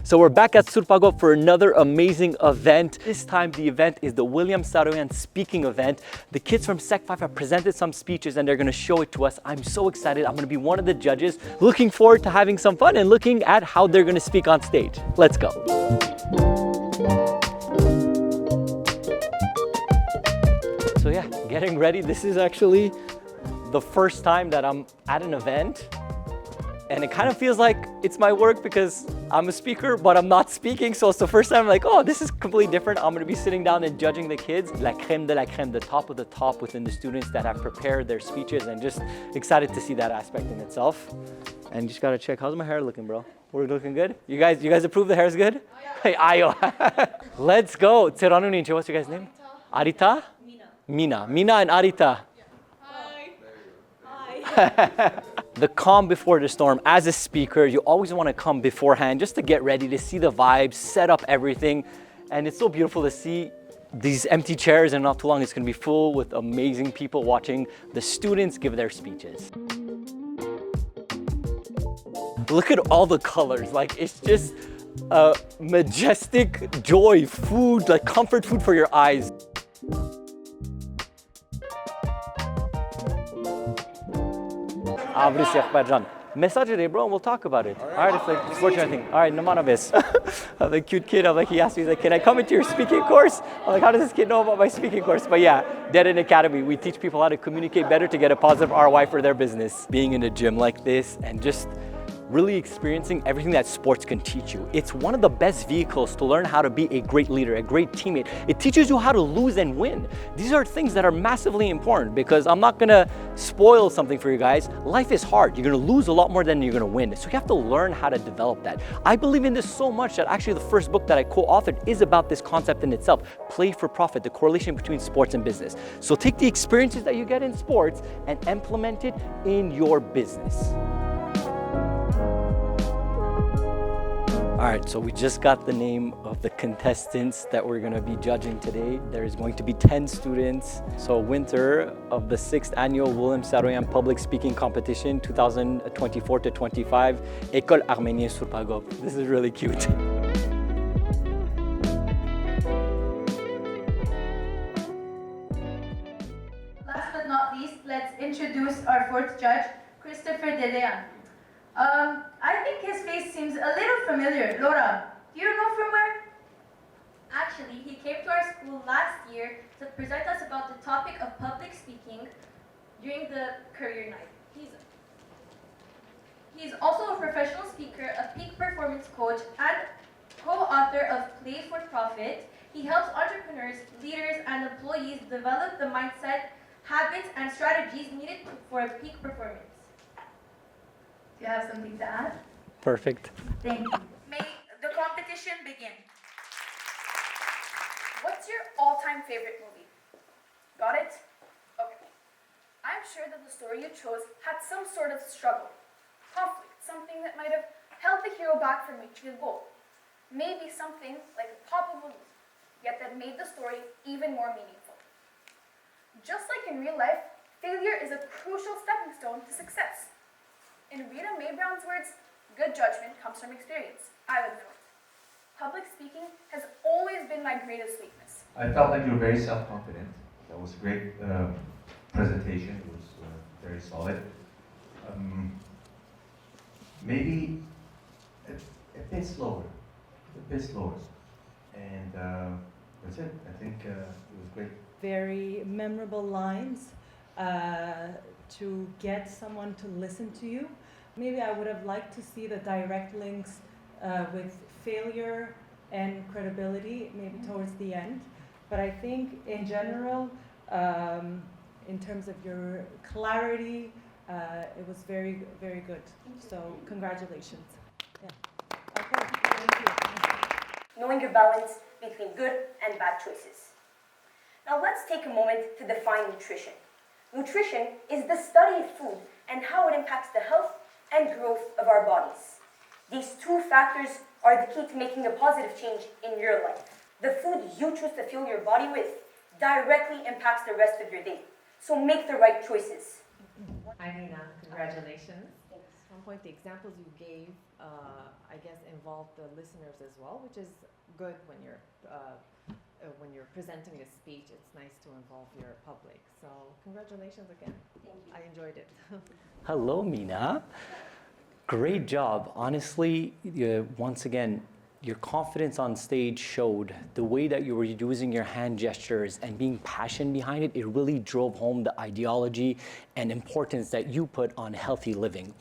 So we're back at Sourp Hagop for another amazing event. This time the event is the William Saroyan speaking event. The kids from Sec 5 have presented some speeches and they're going to show it to us. I'm so excited. I'm going to be one of the judges. Looking forward to having some fun and looking at how they're going to speak on stage. Let's go. So yeah, getting ready. This is actually the first time that I'm at an event. And it kind of feels like it's my work because I'm a speaker, but I'm not speaking. So it's the first time I'm like, oh, this is completely different. I'm gonna be sitting down and judging the kids. La crème de la crème, the top of the top within the students that have prepared their speeches, and just excited to see that aspect in itself. And just gotta check, how's my hair looking, bro? We're looking good? You guys approve the hair is good? Hey, ayo. Let's go. Tseranu ninche, what's your guys' name? Arita? Mina. Mina and Arita. Hi. The calm before the storm. As a speaker, you always want to come beforehand just to get ready, to see the vibes, set up everything. And it's so beautiful to see these empty chairs, and not too long it's going to be full with amazing people watching the students give their speeches. Look at all the colors. Like, it's just a majestic joy, food, like comfort food for your eyes. Message it, bro, and we'll talk about it. All right, it's like fortunate thing. All right, Namanavis. I'm a cute kid. I'm like, he asked me, he's like, can I come into your speaking course? I'm like, how does this kid know about my speaking course? But yeah, Dedeyan Academy, we teach people how to communicate better to get a positive ROI for their business. Being in a gym like this and just really experiencing everything that sports can teach you. It's one of the best vehicles to learn how to be a great leader, a great teammate. It teaches you how to lose and win. These are things that are massively important, because I'm not gonna spoil something for you guys. Life is hard. You're gonna lose a lot more than you're gonna win. So you have to learn how to develop that. I believe in this so much that actually the first book that I co-authored is about this concept in itself. Play for profit, the correlation between sports and business. So take the experiences that you get in sports and implement it in your business. All right, so we just got the name of the contestants that we're gonna be judging today. There's going to be 10 students. So winner of the 6th annual William Saroyan Public Speaking Competition 2024 to 25, École Armenian Sourp Hagop. This is really cute. Last but not least, let's introduce our 4th judge, Christopher Dedeyan. I think his face seems a little familiar. Laura, do you know from where? Actually, he came to our school last year to present us about the topic of public speaking during the career night. He's also a professional speaker, a peak performance coach, and co-author of Play for Profit. He helps entrepreneurs, leaders, and employees develop the mindset, habits, and strategies needed for a peak performance. Do you have something to add? Perfect. Thank you. May the competition begin. What's your all-time favorite movie? Got it? Okay. I'm sure that the story you chose had some sort of struggle, conflict, something that might have held the hero back from reaching a goal. Maybe something like the top of a loop, yet that made the story even more meaningful. Just like in real life, failure is a crucial stepping stone to success. In Rita Mae Brown's words, good judgment comes from experience. I would know it. Public speaking has always been my greatest weakness. I felt like you were very self-confident. That was a great presentation. It was very solid. Maybe a bit slower. And that's it. I think it was great. Very memorable lines to get someone to listen to you. Maybe I would have liked to see the direct links with failure and credibility, maybe towards the end. But I think in general, in terms of your clarity, it was very, very good. So congratulations. Yeah. Okay, thank you. Knowing your balance between good and bad choices. Now let's take a moment to define nutrition. Nutrition is the study of food and how it impacts the health and growth of our bodies. These two factors are the key to making a positive change in your life. The food you choose to fuel your body with directly impacts the rest of your day. So make the right choices. Hi Nina, congratulations. Thanks. some point the examples you gave, I guess, involved the listeners as well, which is good when you're presenting a speech. It's nice to involve your public. So congratulations again. Thank you. I enjoyed it. Hello, Mina. Great job. Honestly, once again, your confidence on stage showed the way that you were using your hand gestures and being passionate behind it. It really drove home the ideology and importance that you put on healthy living.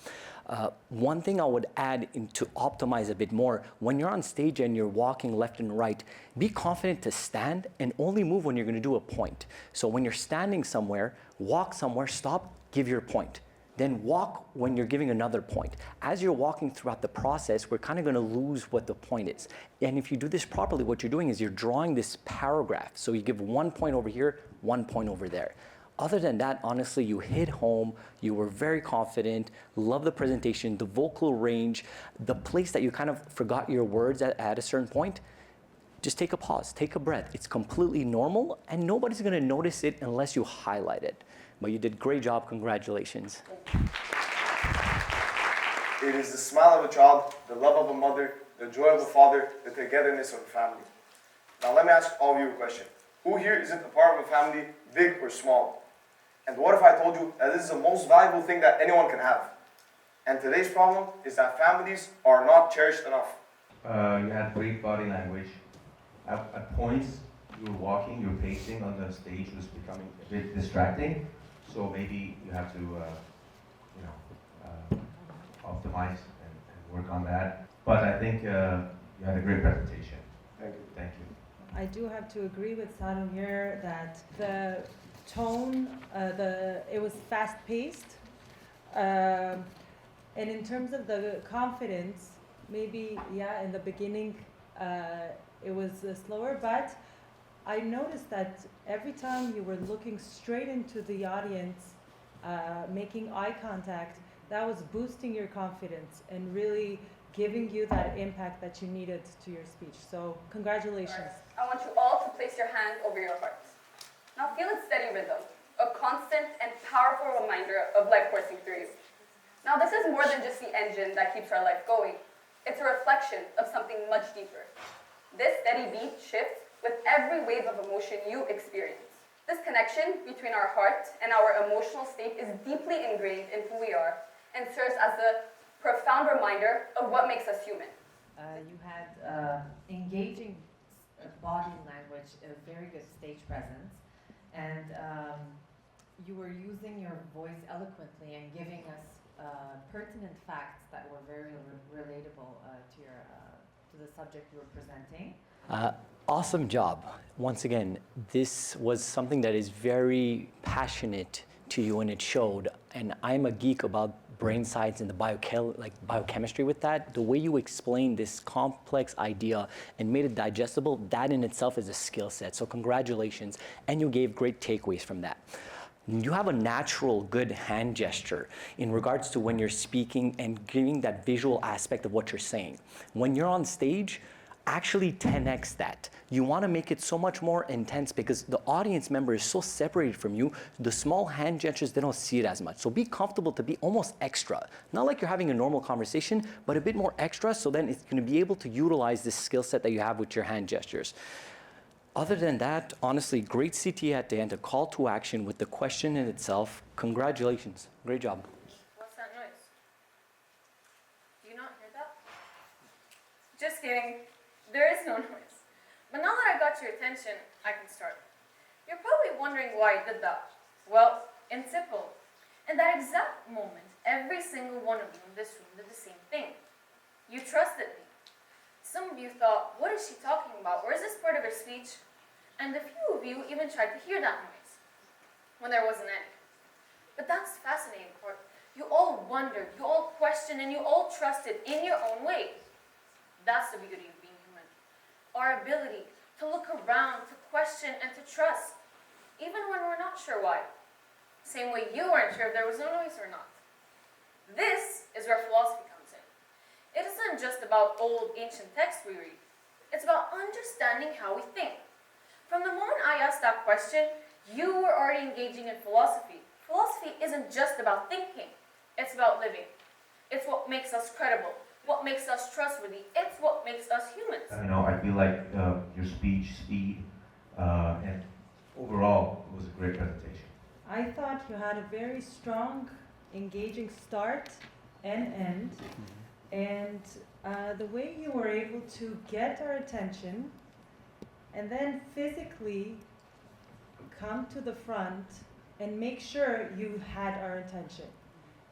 One thing I would add to optimize a bit more, when you're on stage and you're walking left and right, be confident to stand and only move when you're going to do a point. So when you're standing somewhere, walk somewhere, stop, give your point. Then walk when you're giving another point. As you're walking throughout the process, we're kind of going to lose what the point is. And if you do this properly, what you're doing is you're drawing this paragraph. So you give 1 point over here, 1 point over there. Other than that, honestly, you hit home, you were very confident, love the presentation, the vocal range, the place that you kind of forgot your words at a certain point. Just take a pause, take a breath. It's completely normal and nobody's gonna notice it unless you highlight it. But you did a great job, congratulations. It is the smile of a child, the love of a mother, the joy of a father, the togetherness of a family. Now let me ask all of you a question. Who here isn't a part of a family, big or small? And what if I told you that this is the most valuable thing that anyone can have? And today's problem is that families are not cherished enough. You had great body language. At points, you were walking, you were pacing on the stage, was becoming a bit distracting. So maybe you have to, optimize and work on that. But I think you had a great presentation. Thank you. Thank you. I do have to agree with Sadu here that the tone, it was fast-paced. And in terms of the confidence, maybe, in the beginning, it was slower, but I noticed that every time you were looking straight into the audience, making eye contact, that was boosting your confidence and really giving you that impact that you needed to your speech. So congratulations. I want you all to place your hand over your hearts. Now feel its steady rhythm, a constant and powerful reminder of life coursing through you. Now this is more than just the engine that keeps our life going. It's a reflection of something much deeper. This steady beat shifts with every wave of emotion you experience. This connection between our heart and our emotional state is deeply ingrained in who we are and serves as a profound reminder of what makes us human. You had engaging body language, a very good stage presence, and you were using your voice eloquently and giving us pertinent facts that were very relatable to the subject you were presenting. Awesome job. Once again, this was something that is very passionate to you and it showed. And I'm a geek about brain science and the biochemistry with that. The way you explained this complex idea and made it digestible, that in itself is a skill set. So congratulations. And you gave great takeaways from that. You have a natural good hand gesture in regards to when you're speaking and giving that visual aspect of what you're saying. When you're on stage, actually 10x that. You want to make it so much more intense because the audience member is so separated from you, the small hand gestures, they don't see it as much. So be comfortable to be almost extra. Not like you're having a normal conversation, but a bit more extra, so then it's going to be able to utilize this skill set that you have with your hand gestures. Other than that, honestly, great CTA at the end, a call to action with the question in itself. Congratulations. Great job. What's that noise? Do you not hear that? Just kidding. There is no noise. But now that I got your attention, I can start. You're probably wondering why I did that. Well, it's simple. In that exact moment, every single one of you in this room did the same thing. You trusted me. Some of you thought, what is she talking about? Or is this part of her speech? And a few of you even tried to hear that noise when there wasn't any. But that's the fascinating part. You all wondered, you all questioned, and you all trusted in your own way. That's the beauty of being human. Our ability to look around, to question, and to trust, even when we're not sure why. Same way you weren't sure if there was no noise or not. This is where philosophy comes in. It isn't just about old, ancient texts we read. It's about understanding how we think. From the moment I asked that question, you were already engaging in philosophy. Philosophy isn't just about thinking. It's about living. It's what makes us credible, what makes us trustworthy. It's what makes us humans. I don't know, I feel like your speech, speed, and overall, it was a great presentation. I thought you had a very strong, engaging start and end, and the way you were able to get our attention and then physically come to the front and make sure you had our attention.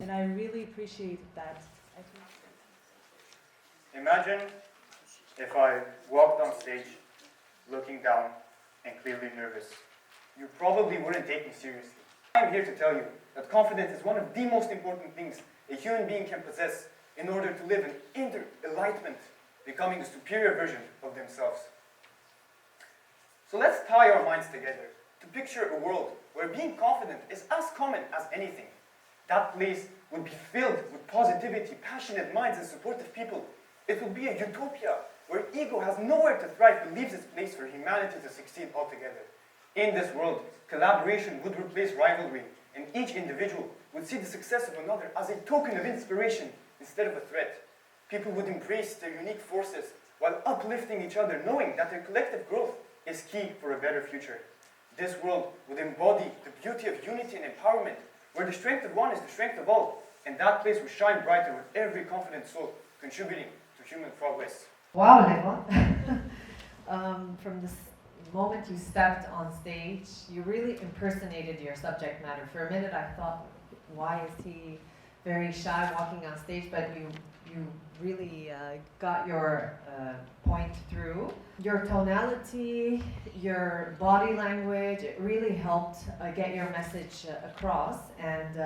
And I really appreciated that. Imagine if I walked on stage looking down and clearly nervous. You probably wouldn't take me seriously. I'm here to tell you that confidence is one of the most important things a human being can possess in order to live in inner enlightenment, becoming a superior version of themselves. So let's tie our minds together to picture a world where being confident is as common as anything. That place would be filled with positivity, passionate minds, and supportive people. It would be a utopia where ego has nowhere to thrive but leaves its place for humanity to succeed altogether. In this world, collaboration would replace rivalry, and each individual would see the success of another as a token of inspiration instead of a threat. People would embrace their unique forces while uplifting each other, knowing that their collective growth is key for a better future. This world would embody the beauty of unity and empowerment, where the strength of one is the strength of all, and that place will shine brighter with every confident soul contributing to human progress. Wow, Leva. From this moment you stepped on stage, you really impersonated your subject matter. For a minute I thought, why is he very shy walking on stage? But you really got your point through. Your tonality, your body language, it really helped get your message across, and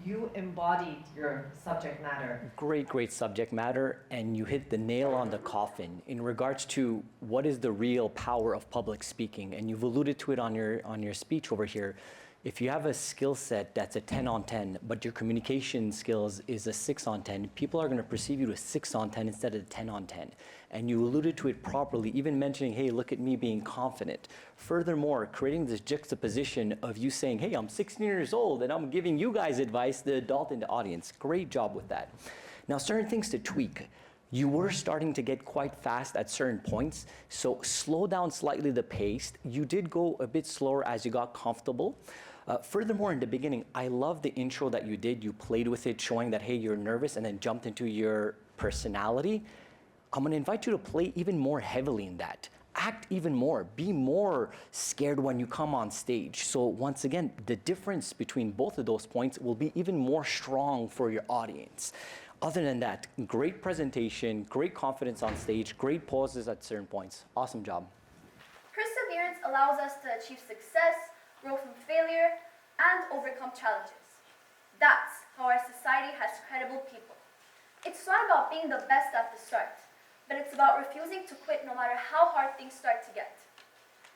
you embodied your subject matter. Great subject matter, and you hit the nail on the coffin in regards to what is the real power of public speaking, and you've alluded to it on your speech over here. If you have a skill set that's a 10 on 10, but your communication skills is a 6 on 10, people are going to perceive you as 6 on 10 instead of 10 on 10. And you alluded to it properly, even mentioning, hey, look at me being confident. Furthermore, creating this juxtaposition of you saying, hey, I'm 16 years old and I'm giving you guys advice, the adult in the audience. Great job with that. Now, certain things to tweak. You were starting to get quite fast at certain points, so slow down slightly the pace. You did go a bit slower as you got comfortable. Furthermore, in the beginning, I love the intro that you did. You played with it, showing that, hey, you're nervous, and then jumped into your personality. I'm going to invite you to play even more heavily in that. Act even more. Be more scared when you come on stage. So once again, the difference between both of those points will be even more strong for your audience. Other than that, great presentation, great confidence on stage, great pauses at certain points. Awesome job. Perseverance allows us to achieve success, grow from failure, and overcome challenges. That's how our society has credible people. It's not about being the best at the start, but it's about refusing to quit no matter how hard things start to get.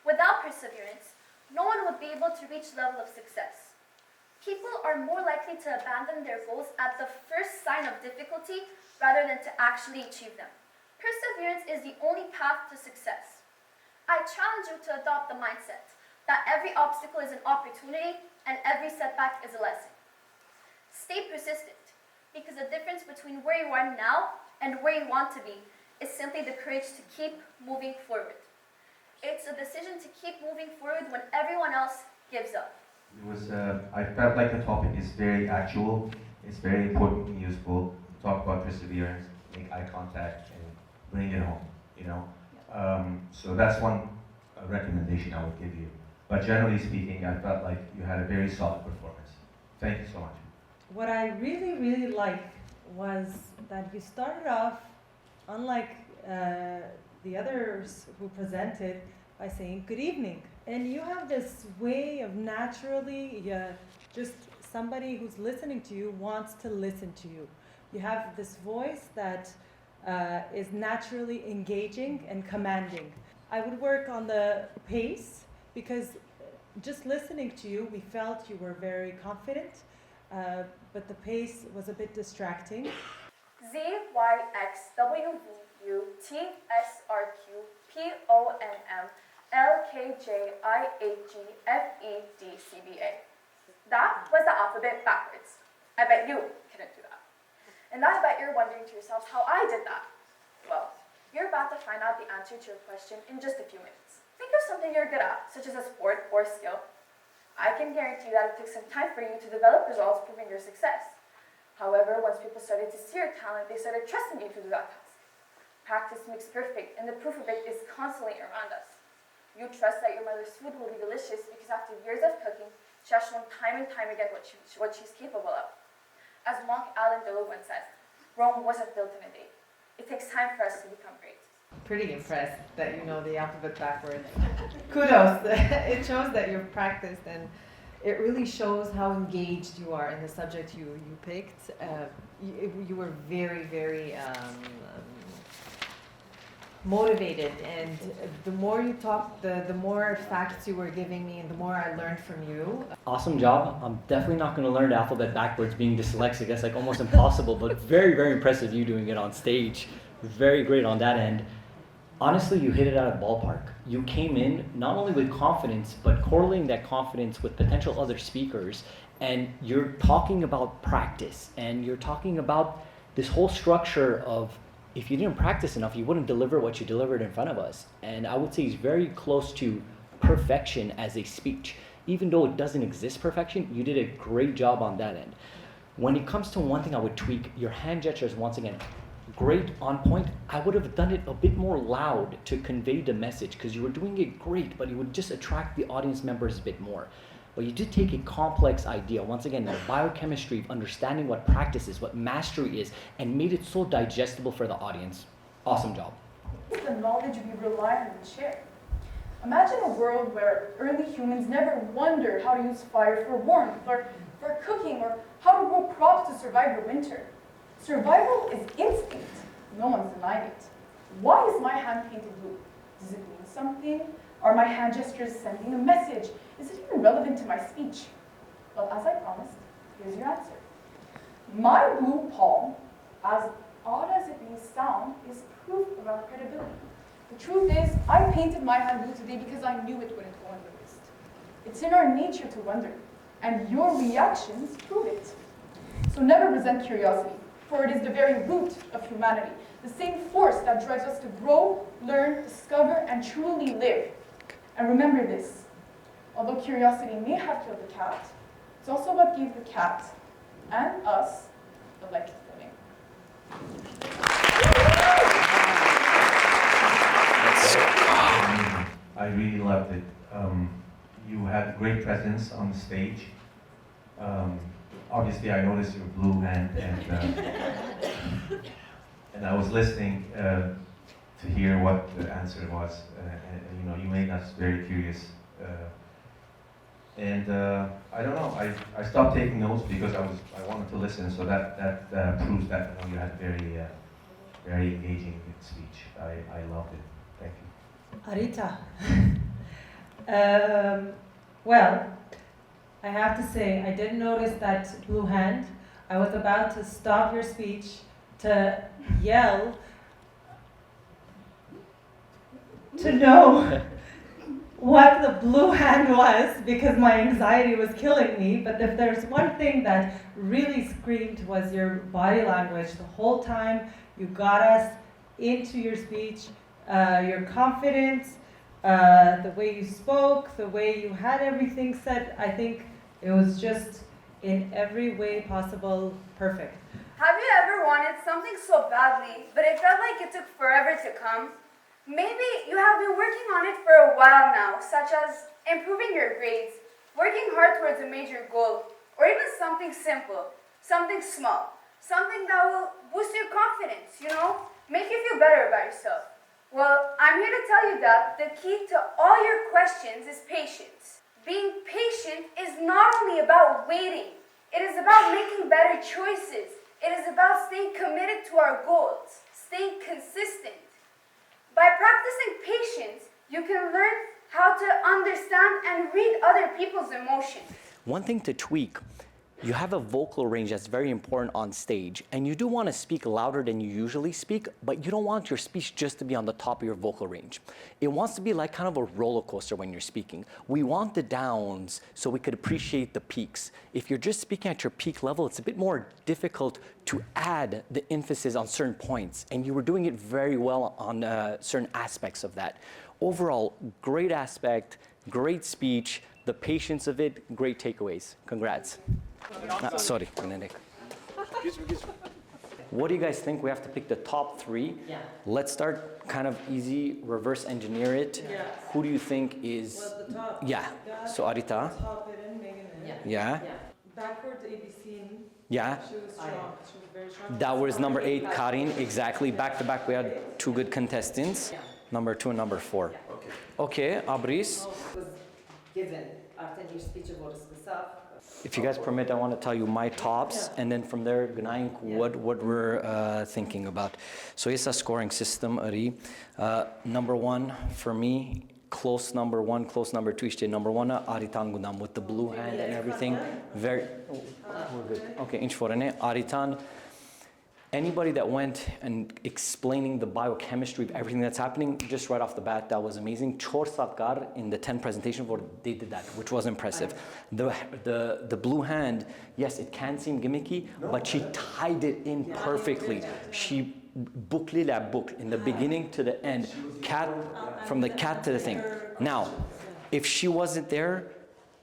Without perseverance, no one would be able to reach the level of success. People are more likely to abandon their goals at the first sign of difficulty rather than to actually achieve them. Perseverance is the only path to success. I challenge you to adopt the mindset that every obstacle is an opportunity and every setback is a lesson. Stay persistent, because the difference between where you are now and where you want to be is simply the courage to keep moving forward. It's a decision to keep moving forward when everyone else gives up. It was, I felt like the topic is very actual, it's very important and useful. Talk about perseverance, make eye contact, and bring it home, you know? So that's one recommendation I would give you. But generally speaking, I felt like you had a very solid performance. Thank you so much. What I really liked was that you started off, unlike the others who presented, by saying good evening. And you have this way of naturally, just somebody who's listening to you wants to listen to you. You have this voice that is naturally engaging and commanding. I would work on the pace, because just listening to you, we felt you were very confident, but the pace was a bit distracting. ZYXWVUTSRQPONMLKJIHGFEDCBA. That was the alphabet backwards. I bet you couldn't do that. And I bet you're wondering to yourselves how I did that. Well, you're about to find out the answer to your question in just a few minutes. Think of something you're good at, such as a sport or skill. I can guarantee you that it took some time for you to develop results proving your success. However, once people started to see your talent, they started trusting you to do that task. Practice makes perfect, and the proof of it is constantly around us. You trust that your mother's food will be delicious because after years of cooking, she has shown time and time again what she's capable of. As monk Alan Dillon once says, Rome wasn't built in a day. It takes time for us to become great. Pretty impressed that you know the alphabet backwards. Kudos. It shows that you've practiced, and it really shows how engaged you are in the subject you picked. You were very, very motivated, and the more you talked, the more facts you were giving me, and the more I learned from you. Awesome job. I'm definitely not going to learn the alphabet backwards, being dyslexic. That's like almost impossible, but very, very impressive you doing it on stage. Very great on that end. Honestly, you hit it out of the ballpark. You came in not only with confidence, but correlating that confidence with potential other speakers. And you're talking about practice, and you're talking about this whole structure of if you didn't practice enough, you wouldn't deliver what you delivered in front of us. And I would say it's very close to perfection as a speech. Even though it doesn't exist perfection, you did a great job on that end. When it comes to one thing I would tweak, your hand gestures, once again, great, on point. I would have done it a bit more loud to convey the message because you were doing it great, but it would just attract the audience members a bit more. But you did take a complex idea, once again, the biochemistry of understanding what practice is, what mastery is, and made it so digestible for the audience. Awesome job. It's the knowledge we rely on and share. Imagine a world where early humans never wondered how to use fire for warmth, or for cooking, or how to grow crops to survive the winter. Survival is instinct. No one's denying it. Why is my hand painted blue? Does it mean something? Are my hand gestures sending a message? Is it even relevant to my speech? Well, as I promised, here's your answer. My blue palm, as odd as it may sound, is proof of our credibility. The truth is, I painted my hand blue today because I knew it wouldn't go unnoticed. It's in our nature to wonder, and your reactions prove it. So never resent curiosity, for it is the very root of humanity, the same force that drives us to grow, learn, discover, and truly live. And remember this, although curiosity may have killed the cat, it's also what gave the cat and us the life of living. I really loved it. You had great presence on the stage. Obviously, I noticed your blue hand, and I was listening to hear what the answer was. And, you made us very curious. I don't know. I stopped taking notes because I wanted to listen. So that proves that you had very engaging speech. I loved it. Thank you. Arita. Well, I have to say, I did notice that blue hand. I was about to stop your speech to yell to know what the blue hand was because my anxiety was killing me. But if there's one thing that really screamed was your body language. The whole time you got us into your speech, your confidence, the way you spoke, the way you had everything said. I think it was just in every way possible perfect. Have you ever wanted something so badly, but it felt like it took forever to come? Maybe you have been working on it for a while now, such as improving your grades, working hard towards a major goal, or even something simple, something small, something that will boost your confidence, make you feel better about yourself. Well, I'm here to tell you that the key to all your questions is patience. Being patient is not only about waiting, it is about making better choices. It is about staying committed to our goals, staying consistent. By practicing patience, you can learn how to understand and read other people's emotions. One thing to tweak you have a vocal range that's very important on stage, and you do want to speak louder than you usually speak, but you don't want your speech just to be on the top of your vocal range. It wants to be like kind of a roller coaster when you're speaking. We want the downs so we could appreciate the peaks. If you're just speaking at your peak level, it's a bit more difficult to add the emphasis on certain points, and you were doing it very well on certain aspects of that. Overall, great aspect, great speech, the patience of it, great takeaways. Congrats. Sorry, what do you guys think? We have to pick the top 3. Yeah. Let's start kind of easy, reverse engineer it. Yeah. Who do you think is? Well, the top. Yeah. So Arita. Top it in, Megan in. Yeah. Backwards ABC. Yeah. She was strong. She was very strong. That was number 8, Karin. Exactly. Back to back, we had 2 good contestants. Number 2 and number 4. Okay, Abris. Was given after your speech about stuff. If you guys permit, I want to tell you my tops, and then from there, Gnaing, what we're thinking about. So it's a scoring system, Ari. Number 1 for me, close number 1, close number 2, işte number 1, Aritan Gundam with the blue hand and everything. Very, we're good. Okay, inch for Aritan. Anybody that went and explaining the biochemistry of everything that's happening, just right off the bat, that was amazing. Chor Satkar in the 10 presentation, they did that, which was impressive. The blue hand, yes, it can seem gimmicky, but she tied it in perfectly. She bouclé la boucle in the beginning to the end, cat from the cat to the thing. Now, if she wasn't there,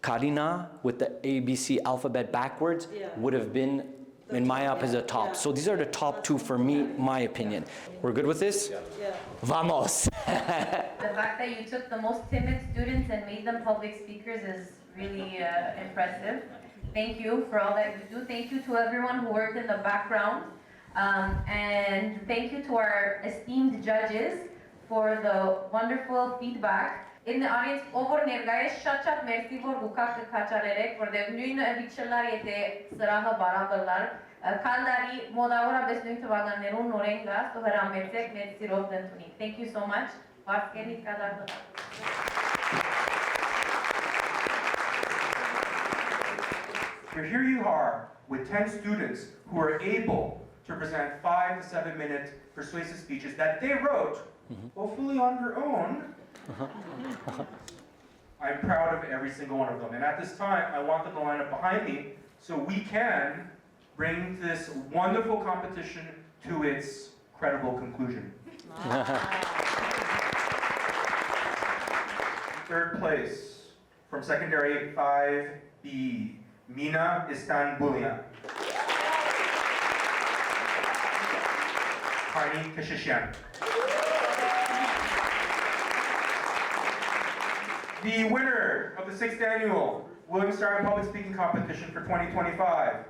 Karina with the ABC alphabet backwards would have been, in my op, is a top. So these are the top 2 for me, my opinion. We're good with this? Yeah. Vamos. The fact that you took the most timid students and made them public speakers is really impressive. Thank you for all that you do. Thank you to everyone who worked in the background. And thank you to our esteemed judges for the wonderful feedback. In the audience, over ներկայ շատ մերսի որ գուկակը քաչարերեք, որտեղ նույն վիճելար եթե սրահը բարաբրլար, քանդարի մոդավորապես նույն թվականներուն նորեն գաս, ու հրամեցեք մեր սիրով դնտունի. Thank you so much. Վարսկենից կադարդը։ Here you are with 10 students who are able to present 5 to 7 minute persuasive speeches that they wrote, hopefully on their own. I'm proud of every single one of them. And at this time, I want them to line up behind me so we can bring this wonderful competition to its credible conclusion. Third place, from secondary 5B, Mina Istanbulian. Karni Kashishyan. The winner of the 6th annual Williams-Strand Public Speaking Competition for 2025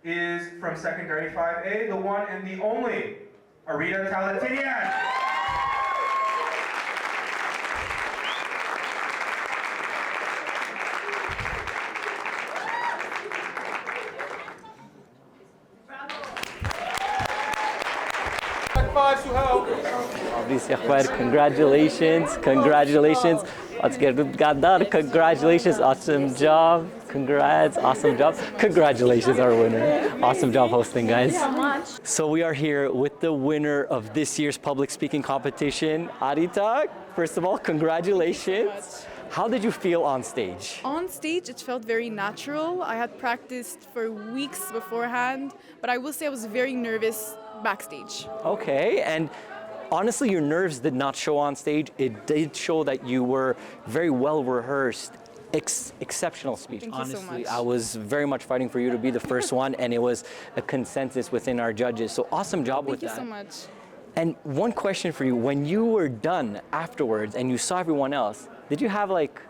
is from Secondary 5A, the one and the only Arita Talatinian. Congratulations, congratulations. Let's get got that. Congratulations, awesome job. Congrats, awesome job. Congratulations, our winner. Awesome job hosting, guys. Thank you so much. So we are here with the winner of this year's public speaking competition, Arita. First of all, congratulations. How did you feel on stage? On stage, it felt very natural. I had practiced for weeks beforehand, but I will say I was very nervous backstage. Okay, and honestly, your nerves did not show on stage. It did show that you were very well rehearsed. Exceptional speech. Thank Honestly, you so much. I was very much fighting for you to be the first one, and it was a consensus within our judges. So awesome job with that. Thank you so much. And one question for you: when you were done afterwards and you saw everyone else, did you have like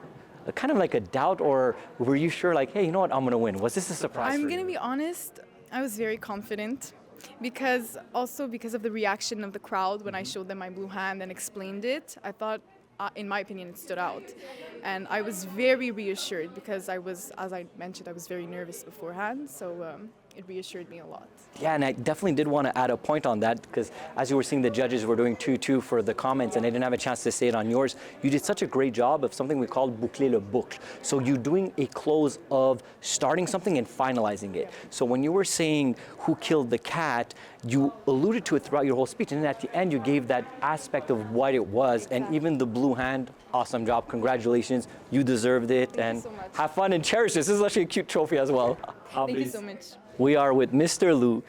a kind of like a doubt, or were you sure, like, hey, you know what, I'm gonna win? Was this a surprise? I'm gonna be honest, I was very confident. Because of the reaction of the crowd when I showed them my blue hand and explained it, I thought, in my opinion, it stood out. And I was very reassured because I was, as I mentioned, I was very nervous beforehand. So it reassured me a lot. Yeah, and I definitely did want to add a point on that because as you were seeing, the judges were doing 2-2 for the comments, and I didn't have a chance to say it on yours. You did such a great job of something we call boucler le boucle. So you're doing a close of starting something and finalizing it. So when you were saying who killed the cat, you alluded to it throughout your whole speech, and then at the end you gave that aspect of what it was, and even the blue hand. Awesome job, congratulations, you deserved it. Thank you so much. Have fun and cherish this. This is actually a cute trophy as well. Thank you so much. We are with Mr. Liu.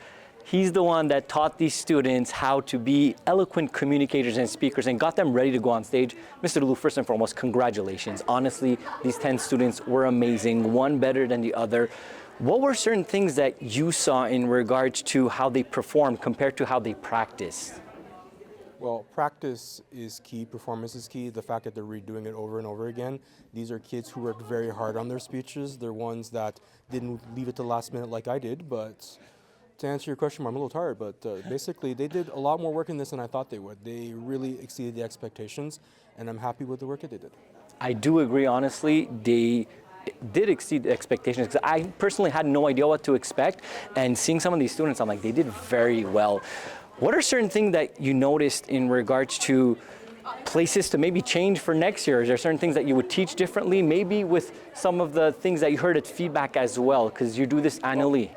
He's the one that taught these students how to be eloquent communicators and speakers and got them ready to go on stage. Mr. Liu, first and foremost, congratulations. Honestly, these 10 students were amazing, one better than the other. What were certain things that you saw in regards to how they performed compared to how they practiced? Well, practice is key, performance is key, the fact that they're redoing it over and over again. These are kids who worked very hard on their speeches. They're ones that didn't leave it to the last minute like I did, but to answer your question, I'm a little tired, but basically they did a lot more work in this than I thought they would. They really exceeded the expectations, and I'm happy with the work that they did. I do agree, honestly, they did exceed the expectations because I personally had no idea what to expect, and seeing some of these students, I'm like, they did very well. What are certain things that you noticed in regards to places to maybe change for next year? Is there certain things that you would teach differently, maybe with some of the things that you heard at feedback as well, because you do this annually?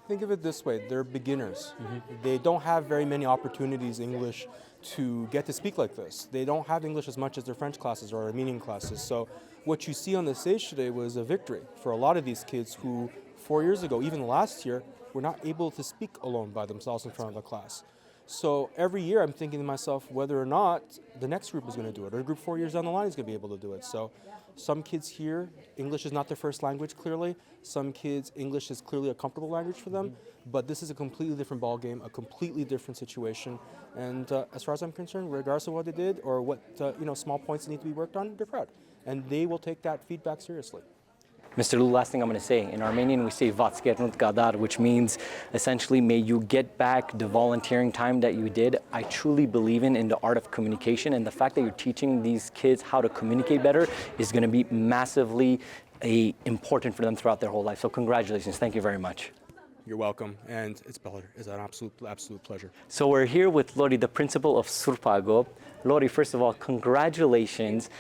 Think of it this way, they're beginners. They don't have very many opportunities in English to get to speak like this. They don't have English as much as their French classes or Armenian classes. So what you see on the stage today was a victory for a lot of these kids who 4 years ago, even last year, were not able to speak alone by themselves in front of the class. So every year I'm thinking to myself whether or not the next group is going to do it, or group 4 years down the line is going to be able to do it. So some kids here, English is not their first language clearly. Some kids, English is clearly a comfortable language for them. But this is a completely different ballgame, a completely different situation. And as far as I'm concerned, regardless of what they did or what small points that need to be worked on, they're proud. And they will take that feedback seriously. Mr. Liu, last thing I'm going to say, in Armenian we say vatskernunt gadar, which means essentially may you get back the volunteering time that you did. I truly believe in the art of communication, and the fact that you're teaching these kids how to communicate better is going to be massively important for them throughout their whole life. So congratulations. Thank you very much. You're welcome, and it's an absolute pleasure. So we're here with Lori, the principal of Sourp Hagop. Lori, first of all, congratulations.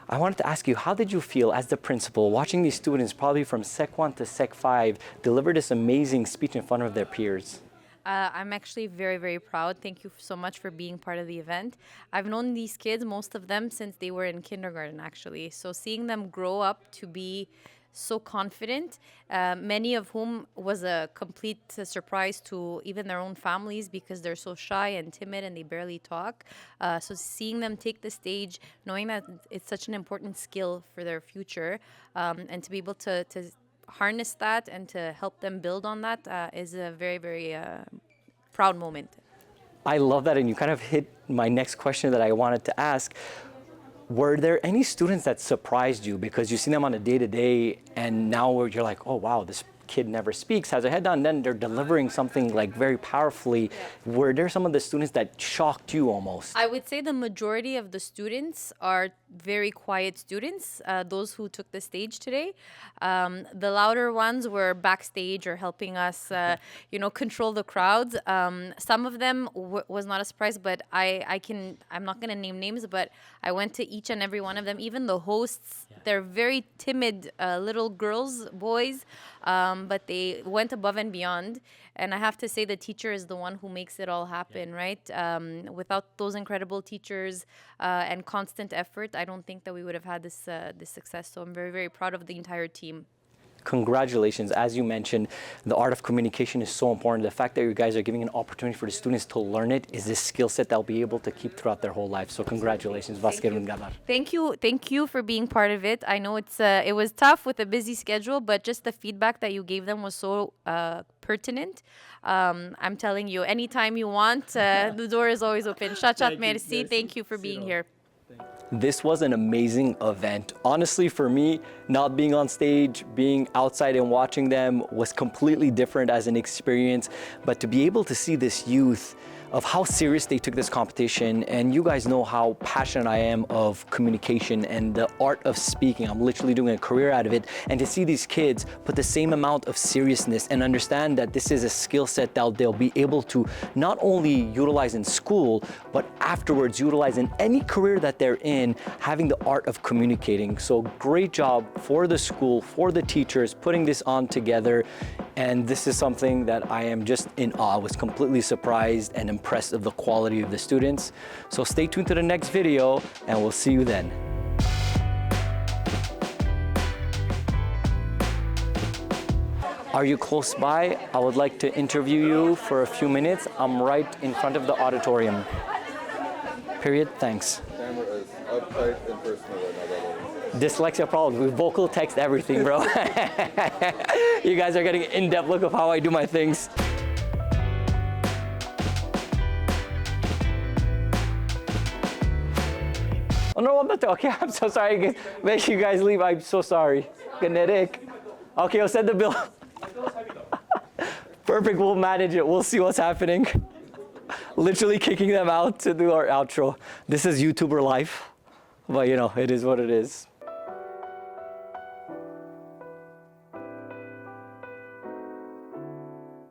I wanted to ask you, how did you feel as the principal watching these students probably from Sec 1 to Sec 5 deliver this amazing speech in front of their peers? I'm actually very, very proud. Thank you so much for being part of the event. I've known these kids, most of them, since they were in kindergarten, actually. So seeing them grow up to be so confident, many of whom was a complete surprise to even their own families because they're so shy and timid and they barely talk. So seeing them take the stage, knowing that it's such an important skill for their future, and to be able to harness that and to help them build on that is a very, very proud moment. I love that, and you kind of hit my next question that I wanted to ask. Were there any students that surprised you because you see them on a day-to-day and now you're like, oh wow, this kid never speaks, has their head down, and then they're delivering something like very powerfully? Were there some of the students that shocked you almost? I would say the majority of the students are very quiet students, those who took the stage today. The louder ones were backstage or helping us, control the crowds. Some of them was not a surprise, but I'm not going to name names, but I went to each and every one of them, even the hosts. They're very timid little girls, boys, but they went above and beyond. And I have to say the teacher is the one who makes it all happen, right? Without those incredible teachers and constant effort, I don't think that we would have had this success. So I'm very, very proud of the entire team. Congratulations. As you mentioned, the art of communication is so important. The fact that you guys are giving an opportunity for the students to learn it is this skill set they'll be able to keep throughout their whole life. So congratulations. Thank you for being part of it. I know it was tough with a busy schedule, but just the feedback that you gave them was so pertinent. I'm telling you, anytime you want, the door is always open. Shachat, merci. Thank you for being here. This was an amazing event. Honestly, for me, not being on stage, being outside and watching them was completely different as an experience. But to be able to see this youth of how serious they took this competition. And you guys know how passionate I am of communication and the art of speaking. I'm literally doing a career out of it. And to see these kids put the same amount of seriousness and understand that this is a skill set that they'll be able to not only utilize in school, but afterwards utilize in any career that they're in, having the art of communicating. So great job for the school, for the teachers, putting this on together. And this is something that I am just in awe. I was completely surprised and impressed of the quality of the students. So stay tuned to the next video and we'll see you then. Are you close by? I would like to interview you for a few minutes. I'm right in front of the auditorium. Period, thanks. Camera is uptight and personal right now, by the way. Dyslexia problem. We vocal text everything, bro. You guys are getting an in-depth look of how I do my things. Oh no, I'm not. Okay, I'm so sorry. Make you guys leave. I'm so sorry. Genetic. Okay, I'll send the bill. Perfect. We'll manage it. We'll see what's happening. Literally kicking them out to do our outro. This is YouTuber life, but you know, it is what it is.